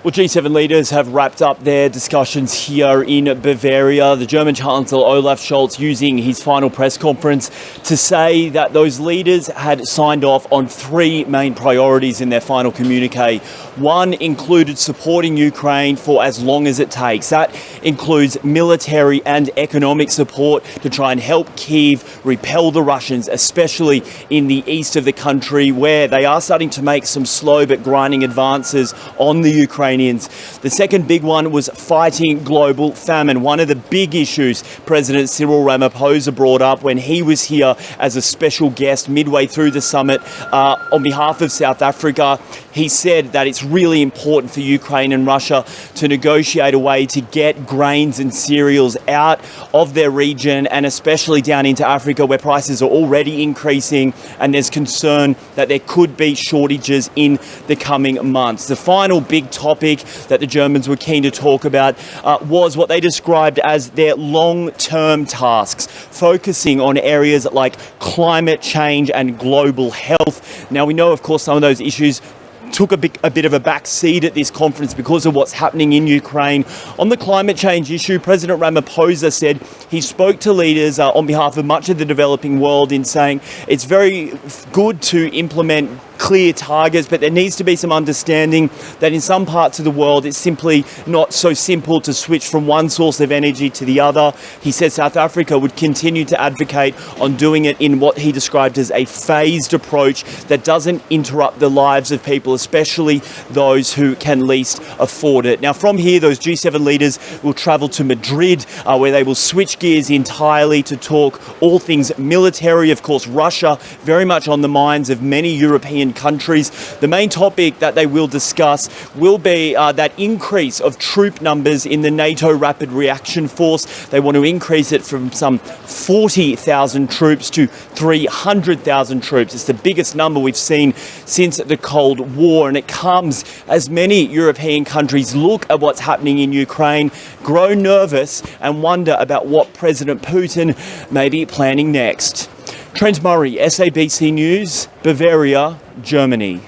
Well, G7 leaders have wrapped up their discussions here in Bavaria. The German Chancellor Olaf Scholz using his final press conference to say that those leaders had signed off on three main priorities in their final communique. One included supporting Ukraine for as long as it takes. That includes military and economic support to try and help Kyiv repel the Russians, especially in the east of the country, where they are starting to make some slow but grinding advances on the Ukrainians. The second big one was fighting global famine, one of the big issues President Cyril Ramaphosa brought up when he was here as a special guest midway through the summit on behalf of South Africa. He said that it's really important for Ukraine and Russia to negotiate a way to get grains and cereals out of their region, and especially down into Africa, where prices are already increasing and there's concern that there could be shortages in the coming months. The final big topic that the Germans were keen to talk about was what they described as their long-term tasks, focusing on areas like climate change and global health. Now, we know, of course, some of those issues took a bit of a back seat at this conference because of what's happening in Ukraine. On the climate change issue, President Ramaphosa said he spoke to leaders on behalf of much of the developing world in saying it's very good to implement clear targets, but there needs to be some understanding that in some parts of the world it's simply not so simple to switch from one source of energy to the other. He said South Africa would continue to advocate on doing it in what he described as a phased approach that doesn't interrupt the lives of people, especially those who can least afford it. Now, from here, those G7 leaders will travel to Madrid, where they will switch gears entirely to talk all things military. Of course, Russia very much on the minds of many European countries. The main topic that they will discuss will be that increase of troop numbers in the NATO Rapid Reaction Force. They want to increase it from some 40,000 troops to 300,000 troops. It's the biggest number we've seen since the Cold War, and it comes as many European countries look at what's happening in Ukraine, grow nervous and wonder about what President Putin may be planning next. Trent, SABC News, Bavaria, Germany.